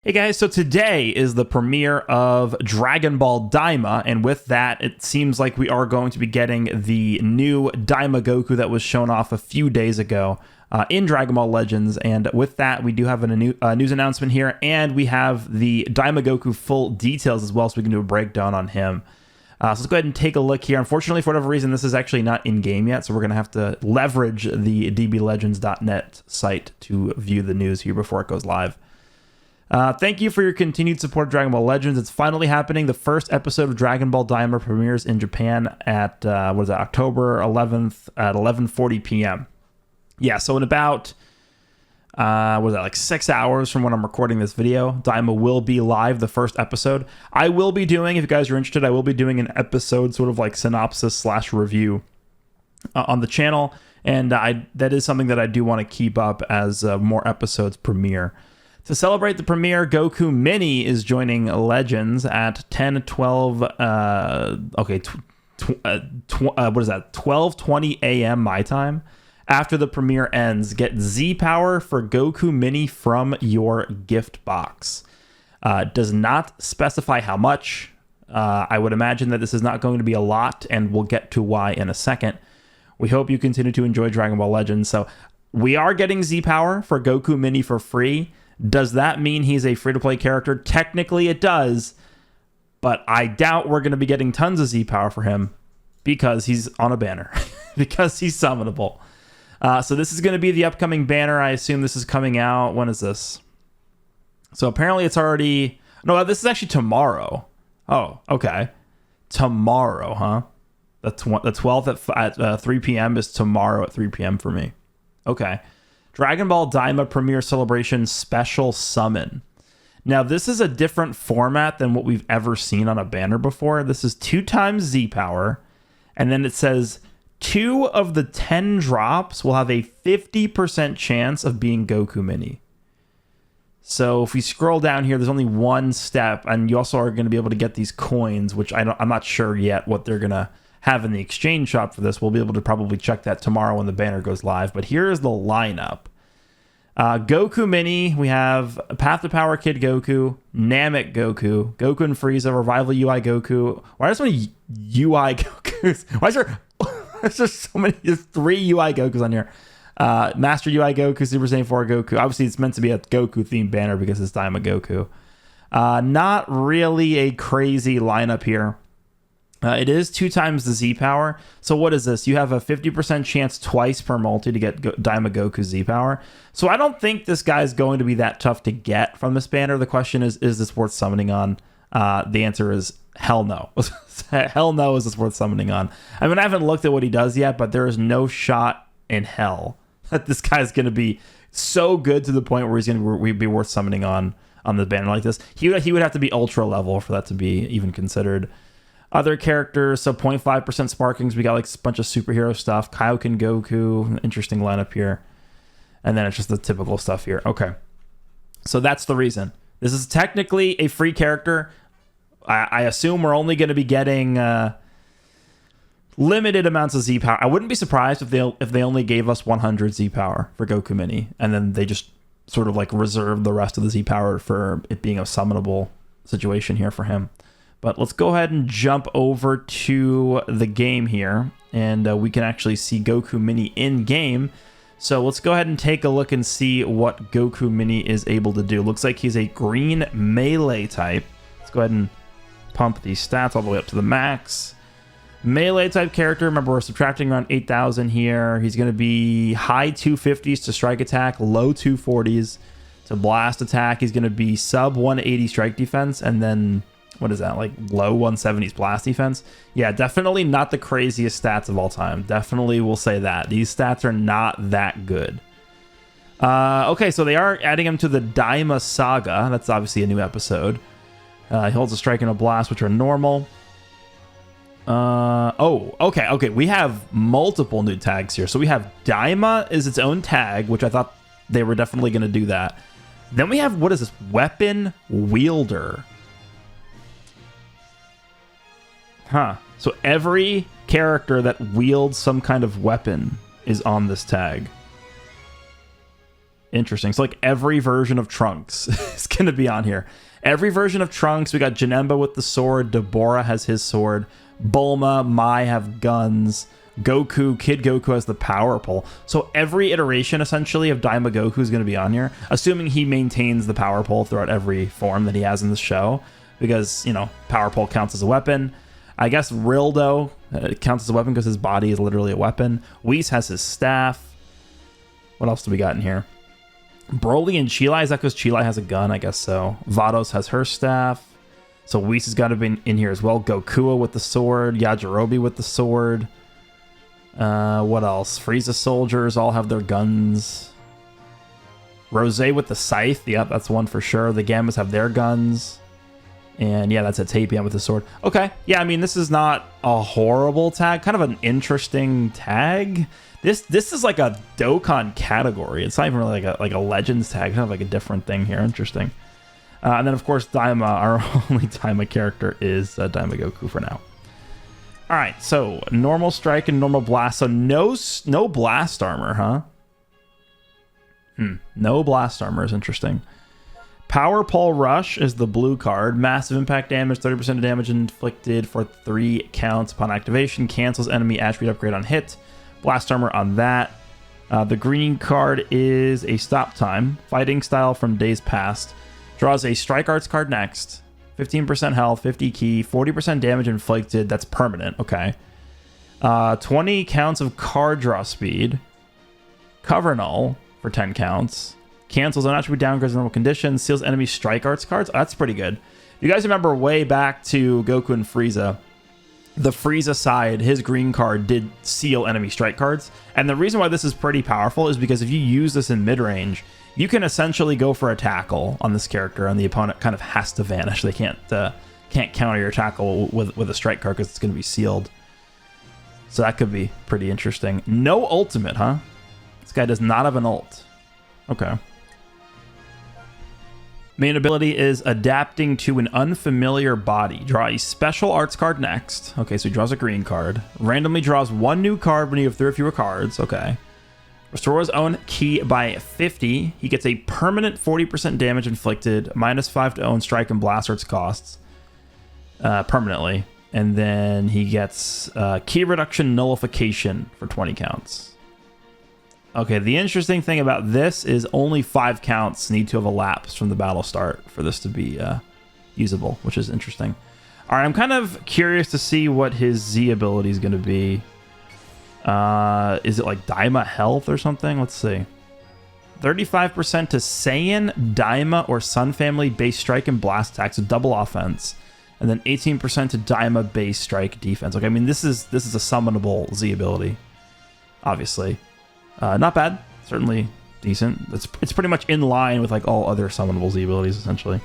Hey guys, so today is the premiere of Dragon Ball Daima, and with that, it seems like we are going to be getting the new Daima Goku that was shown off a few days ago in Dragon Ball Legends. And with that, we do have a news announcement here, and we have the Daima Goku full details as well, so we can do a breakdown on him. So let's go ahead and take a look here. Unfortunately, for whatever reason, this is actually not in-game yet, so we're going to have to leverage the dblegends.net site to view the news here before it goes live. Thank you for your continued support of Dragon Ball Legends. It's finally happening. The first episode of Dragon Ball Daima premieres in Japan at, October 11th at 11:40 p.m. Yeah, so in about, like 6 hours from when I'm recording this video, Daima will be live, the first episode. I will be doing, if you guys are interested, I will be doing an episode sort of like synopsis / review on the channel. And that is something that I do want to keep up as more episodes premiere. To celebrate the premiere, Goku Mini is joining Legends at 12:20 a.m. my time. After the premiere ends, get Z Power for Goku Mini from your gift box. Does not specify how much. I would imagine that this is not going to be a lot, and we'll get to why in a second. We hope you continue to enjoy Dragon Ball Legends. So we are getting Z Power for Goku Mini for free. Does that mean he's a free-to-play character? Technically, it does, but I doubt we're going to be getting tons of Z-Power for him because he's on a banner, because he's summonable. So this is going to be the upcoming banner. I assume this is coming out. When is this? So apparently it's already... No, this is actually tomorrow. Oh, okay. Tomorrow, huh? The 12th at 3 p.m. is tomorrow at 3 p.m. for me. Okay. Dragon Ball Daima Premiere Celebration Special Summon. Now, this is a different format than what we've ever seen on a banner before. This is 2 times Z Power, and then it says 2 of the 10 drops will have a 50% chance of being Goku Mini. So if we scroll down here, there's only one step, and you also are going to be able to get these coins, which I'm not sure yet what they're going to have in the exchange shop for this. We'll be able to probably check that tomorrow when the banner goes live. But here is the lineup. Goku Mini, we have Path to Power Kid Goku, Namek Goku, Goku and Frieza, Revival UI Goku. Why are there so many UI Gokus? Why is there there's just so many? There's 3 UI Gokus on here. Master UI Goku, Super Saiyan 4 Goku. Obviously, it's meant to be a Goku themed banner because it's Daima Goku. Not really a crazy lineup here. It is 2 times the Z Power. So what is this? You have a 50% chance twice per multi to get Daima Goku Z Power. So I don't think this guy's going to be that tough to get from this banner. The question is this worth summoning on? The answer is hell no. Hell no, is this worth summoning on? I mean, I haven't looked at what he does yet, but there is no shot in hell that this guy's going to be so good to the point where he's going to be worth summoning on the banner like this. He would have to be ultra level for that to be even considered. Other characters, so 0.5% sparkings. We got like a bunch of superhero stuff. Kaioken Goku, interesting lineup here. And then it's just the typical stuff here. Okay. So that's the reason. This is technically a free character. I assume we're only going to be getting limited amounts of Z Power. I wouldn't be surprised if they only gave us 100 Z Power for Goku Mini. And then they just sort of like reserved the rest of the Z Power for it being a summonable situation here for him. But let's go ahead and jump over to the game here, and we can actually see Goku Mini in-game. So let's go ahead and take a look and see what Goku Mini is able to do. Looks like he's a green melee type. Let's go ahead and pump these stats all the way up to the max. Melee type character, remember we're subtracting around 8,000 here. He's going to be high 250s to strike attack, low 240s to blast attack. He's going to be sub 180 strike defense, and then... what is that, like low 170s blast defense? Yeah, definitely not the craziest stats of all time. Definitely will say that. These stats are not that good. Okay, so they are adding him to the Daima Saga. That's obviously a new episode. He holds a strike and a blast, which are normal. Okay. We have multiple new tags here. So we have Daima is its own tag, which I thought they were definitely going to do that. Then we have, what is this? Weapon Wielder. Huh. So every character that wields some kind of weapon is on this tag. Interesting. So like every version of Trunks is going to be on here. Every version of Trunks. We got Janemba with the sword. Deborah has his sword. Bulma, Mai have guns. Goku, Kid Goku has the power pole. So every iteration essentially of Daima Goku is going to be on here, assuming he maintains the power pole throughout every form that he has in the show, because, you know, power pole counts as a weapon. I guess Rildo counts as a weapon because his body is literally a weapon. Whis has his staff. What else do we got in here? Broly and Chilai, is that because Chilai has a gun? I guess so. Vados has her staff. So Whis has got to be in here as well. Gokua with the sword. Yajirobe with the sword. What else? Frieza soldiers all have their guns. Rose with the scythe. Yep, that's one for sure. The Gammas have their guns. And yeah, that's a Tapion with the sword. Okay. Yeah, I mean, this is not a horrible tag. Kind of an interesting tag. This is like a Dokkan category. It's not even really like a Legends tag. Kind of like a different thing here. Interesting. And then, of course, Daima, our only Daima character, is Daima Goku for now. All right, so normal strike and normal blast. So no blast armor, huh? No blast armor is interesting. Power Pole Rush is the blue card. Massive impact damage, 30% of damage inflicted for 3 counts upon activation. Cancels enemy attribute upgrade on hit. Blast armor on that. The green card is a stop time. Fighting style from days past. Draws a strike arts card next. 15% health, 50 ki, 40% damage inflicted. That's permanent. Okay. 20 counts of card draw speed. Cover null for 10 counts. Cancels on attribute downgrades in normal conditions. Seals enemy strike arts cards. Oh, that's pretty good. You guys remember way back to Goku and Frieza. The Frieza side, his green card did seal enemy strike cards. And the reason why this is pretty powerful is because if you use this in mid-range, you can essentially go for a tackle on this character, and the opponent kind of has to vanish. They can't counter your tackle with a strike card because it's going to be sealed. So that could be pretty interesting. No ultimate, huh? This guy does not have an ult. Okay. Main ability is adapting to an unfamiliar body. Draw a special arts card next. Okay, so he draws a green card. Randomly draws 1 new card when you have 3 or fewer cards. Okay. Restore his own ki by 50. He gets a permanent 40% damage inflicted, -5 to own strike and blast arts costs permanently. And then he gets ki reduction nullification for 20 counts. Okay, the interesting thing about this is only 5 counts need to have elapsed from the battle start for this to be usable, which is interesting. All right, I'm kind of curious to see what his Z ability is going to be. Is it like Daima Health or something? Let's see. 35% to Saiyan, Daima, or Sun Family base strike and blast attacks with double offense. And then 18% to Daima base strike defense. Okay, I mean, this is a summonable Z ability, obviously. Not bad. Certainly decent. It's pretty much in line with like all other summonable Z abilities, essentially.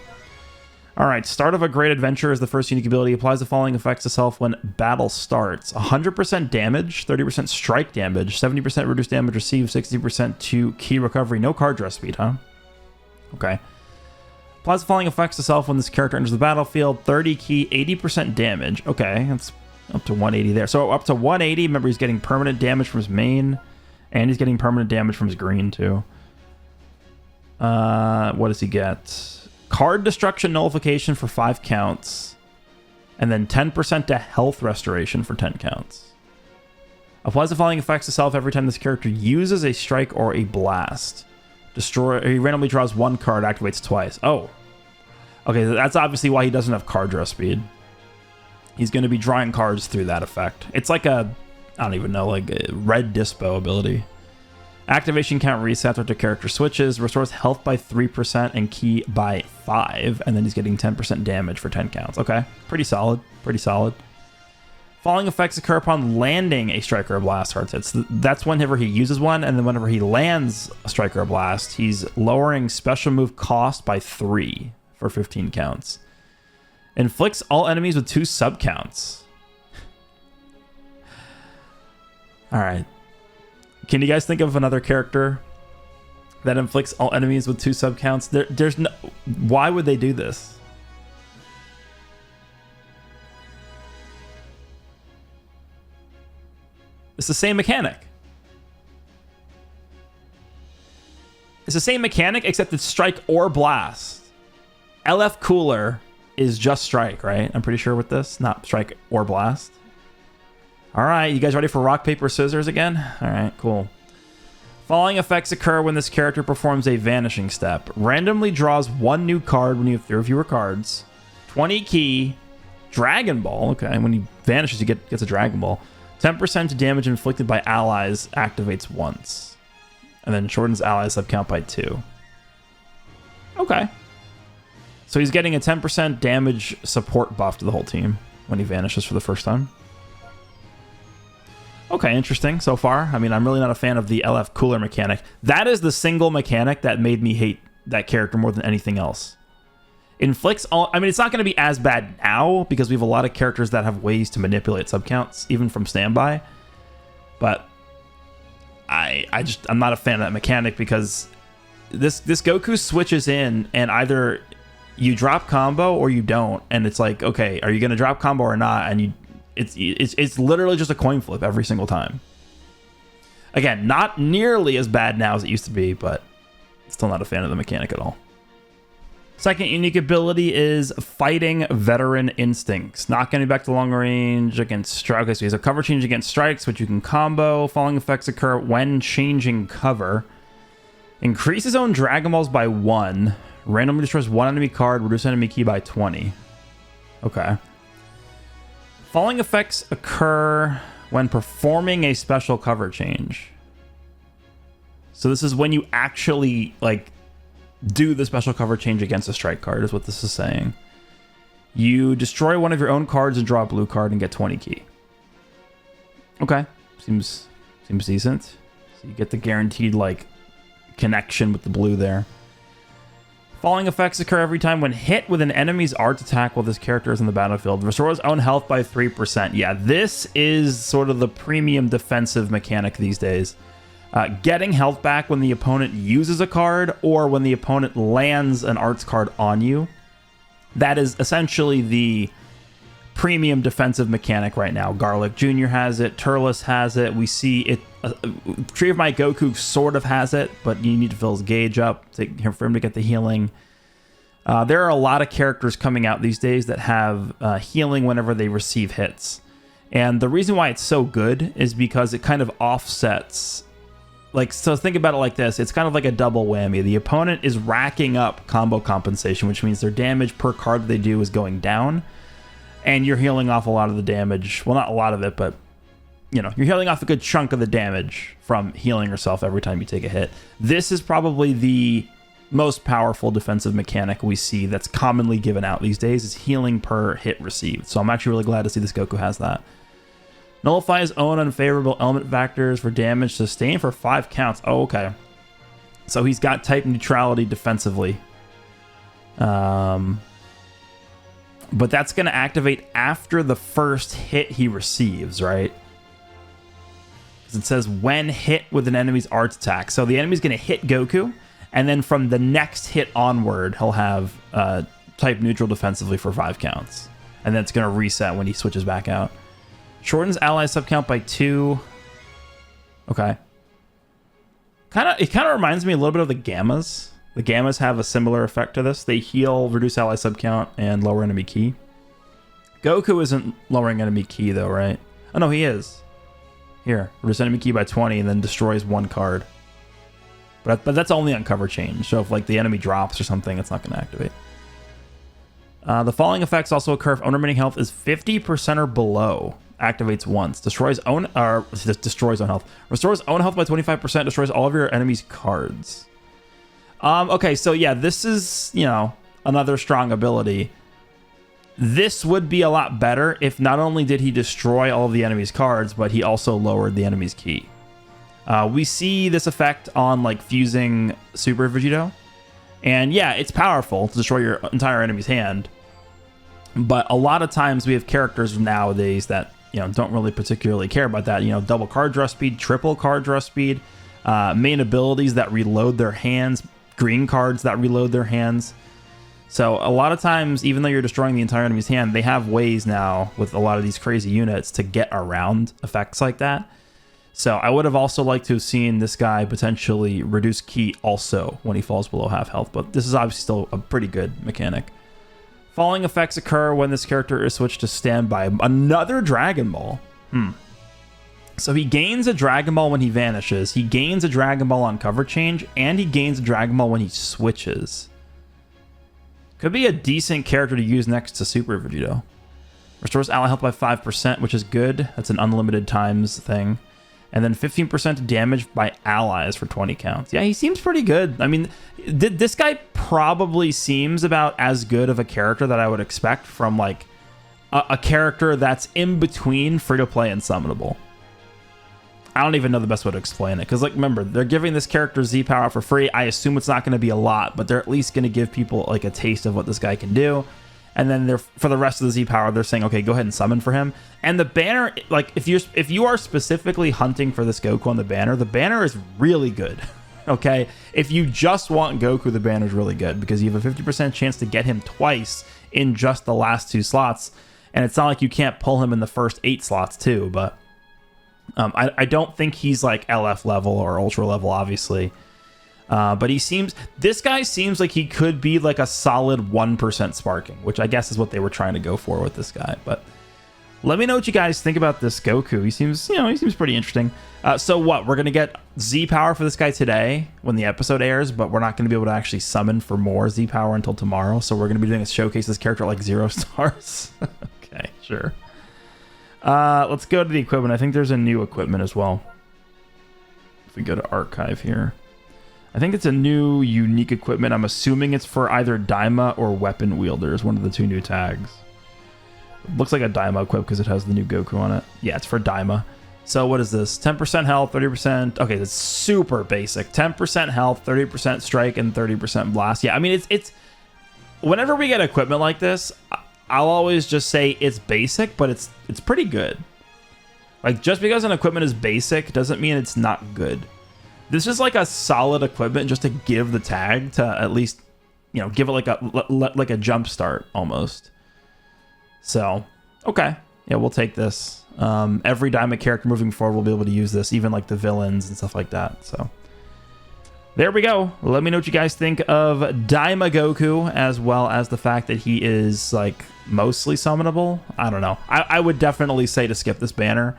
All right, Start of a Great Adventure is the first unique ability. Applies the following effects to self when battle starts. 100% damage, 30% strike damage, 70% reduced damage received, 60% to ki recovery. No card draw speed, huh? Okay. Applies the following effects to self when this character enters the battlefield. 30 ki, 80% damage. Okay, that's up to 180 there. So up to 180, remember he's getting permanent damage from his main, and he's getting permanent damage from his green too. What does he get? Card destruction nullification for 5 counts, and then 10% to health restoration for 10 counts. Applies the following effects to self every time this character uses a strike or a blast. He randomly draws 1 card, activates twice. Oh. Okay, that's obviously why he doesn't have card draw speed. He's going to be drawing cards through that effect. It's like I don't even know, like a red dispo ability. Activation count resets after character switches, restores health by 3% and ki by 5, and then he's getting 10% damage for 10 counts. Okay, pretty solid, pretty solid. Following effects occur upon landing a strike or a blast hard hits. That's whenever he uses one, and then whenever he lands a strike or a blast, he's lowering special move cost by 3 for 15 counts. Inflicts all enemies with 2 sub counts. All right. Can you guys think of another character that inflicts all enemies with 2 sub counts? There's no. Why would they do this? It's the same mechanic. It's the same mechanic, except it's strike or blast. LF Cooler is just strike, right? I'm pretty sure with this, not strike or blast. All right, you guys ready for rock, paper, scissors again? All right, cool. Following effects occur when this character performs a vanishing step. Randomly draws 1 new card when you have 3 or fewer cards. 20 key. Dragon Ball. Okay, when he vanishes, he gets a Dragon Ball. 10% damage inflicted by allies activates once. And then shortens ally sub count by 2. Okay. So he's getting a 10% damage support buff to the whole team when he vanishes for the first time. Okay, interesting so far. I mean, I'm really not a fan of the LF Cooler mechanic. That is the single mechanic that made me hate that character more than anything else. Inflicts all... I mean, it's not going to be as bad now because we have a lot of characters that have ways to manipulate subcounts, even from standby. But I'm not a fan of that mechanic because this Goku switches in and either you drop combo or you don't. And it's like, okay, are you going to drop combo or not? And it's literally just a coin flip every single time. Again, not nearly as bad now as it used to be, but still not a fan of the mechanic at all. Second unique ability is Fighting Veteran Instincts. Not getting back to long range against strike. Okay, so he has a cover change against strikes, which you can combo. Following effects occur when changing cover. Increase his own Dragon Balls by 1. Randomly destroys 1 enemy card. Reduce enemy key by 20. Okay. Following effects occur when performing a special cover change. So this is when you actually, like, do the special cover change against a strike card is what this is saying. You destroy one of your own cards and draw a blue card and get 20 key. Okay. Seems decent. So you get the guaranteed, like, connection with the blue there. Following effects occur every time when hit with an enemy's art attack while this character is in the battlefield. Restore his own health by 3%. Yeah, this is sort of the premium defensive mechanic these days. Getting health back when the opponent uses a card or when the opponent lands an arts card on you. That is essentially the premium defensive mechanic right now. Garlic Jr. has it. Turles has it. We see it. Tree of Might Goku sort of has it, but you need to fill his gauge up for him to get the healing. There are a lot of characters coming out these days that have healing whenever they receive hits. And the reason why it's so good is because it kind of offsets... Like, so think about it like this. It's kind of like a double whammy. The opponent is racking up combo compensation, which means their damage per card that they do is going down. And you're healing off a lot of the damage. Well, not a lot of it, but, you know, you're healing off a good chunk of the damage from healing yourself every time you take a hit. This is probably the most powerful defensive mechanic we see that's commonly given out these days, is healing per hit received. So I'm actually really glad to see this Goku has that. Nullify his own unfavorable element factors for damage sustained for 5 counts. Oh, okay. So he's got type neutrality defensively. But that's going to activate after the first hit he receives, right? Because it says when hit with an enemy's arts attack. So the enemy's going to hit Goku, and then from the next hit onward, he'll have type neutral defensively for 5 counts. And then it's going to reset when he switches back out. Shortens ally subcount by 2. Okay. It kind of reminds me a little bit of the Gammas. The Gammas have a similar effect to this. They heal, reduce ally subcount, and lower enemy key. Goku isn't lowering enemy key though, right? Oh no, he is. Here, reduce enemy key by 20 and then destroys 1 card. But that's only on cover change. So if like the enemy drops or something, it's not going to activate. The following effects also occur if own remaining health is 50% or below. Activates once. Destroys own health. Restores own health by 25%. Destroys all of your enemy's cards. Okay, so yeah, this is, you know, another strong ability. This would be a lot better if not only did he destroy all of the enemy's cards, but he also lowered the enemy's key. We see this effect on like fusing Super Vegito. And yeah, it's powerful to destroy your entire enemy's hand. But a lot of times we have characters nowadays that, you know, don't really particularly care about that. You know, double card draw speed, triple card draw speed, main abilities that reload their hands, green cards that reload their hands. So a lot of times, even though you're destroying the entire enemy's hand, they have ways now with a lot of these crazy units to get around effects like that. So I would have also liked to have seen this guy potentially reduce ki also when he falls below half health, but this is obviously still a pretty good mechanic. Falling effects occur when this character is switched to standby. Another Dragon Ball. So he gains a Dragon Ball when he vanishes, he gains a Dragon Ball on cover change, and he gains a Dragon Ball when he switches. Could be a decent character to use next to Super Vegito. Restores ally health by 5%, which is good. That's an unlimited times thing. And then 15% damage by allies for 20 counts. Yeah, he seems pretty good. I mean, this guy probably seems about as good of a character that I would expect from like a character that's in between free-to-play and summonable. I don't even know the best way to explain it. Because, like, remember, they're giving this character Z power for free. I assume it's not going to be a lot, but they're at least going to give people like a taste of what this guy can do. And then they're, for the rest of the Z power, they're saying, okay, go ahead and summon for him. And the banner, like, if you are specifically hunting for this Goku on the banner is really good. Okay, if you just want Goku, the banner is really good because you have a 50% chance to get him twice in just the last 2 slots. And it's not like you can't pull him in the first 8 slots too. But I don't think he's like LF level or Ultra level, obviously. But this guy seems like he could be like a solid 1% sparking, which I guess is what they were trying to go for with this guy. But let me know what you guys think about this Goku. He seems pretty interesting. So what? We're going to get Z power for this guy today when the episode airs, but we're not going to be able to actually summon for more Z power until tomorrow. So we're going to be doing a showcase of this character at like 0 stars. Okay, sure. Let's go to the equipment. I think there's a new equipment as well. If we go to archive here. I think it's a new unique equipment. I'm assuming it's for either Daima or weapon wielders, one of the 2 new tags. It looks like a Daima equip because it has the new Goku on it. Yeah, it's for Daima. So what is this? 10% health, 30%. Okay, that's super basic. 10% health, 30% strike, and 30% blast. Yeah, I mean, it's whenever we get equipment like this, I'll always just say it's basic, but it's pretty good. Like, just because an equipment is basic doesn't mean it's not good. This is like a solid equipment just to give the tag to at least, give it like a jump start almost. So, okay. Yeah, we'll take this. Every Daima character moving forward will be able to use this, even like the villains and stuff like that. So, there we go. Let me know what you guys think of Daima Goku, as well as the fact that he is like mostly summonable. I don't know. I would definitely say to skip this banner.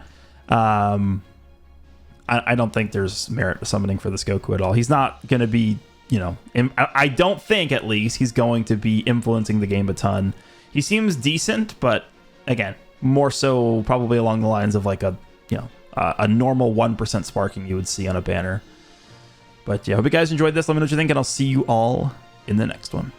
I don't think there's merit to summoning for this Goku at all. He's not going to be, I don't think at least he's going to be influencing the game a ton. He seems decent, but again, more so probably along the lines of like a normal 1% sparking you would see on a banner. But yeah, hope you guys enjoyed this. Let me know what you think, and I'll see you all in the next one.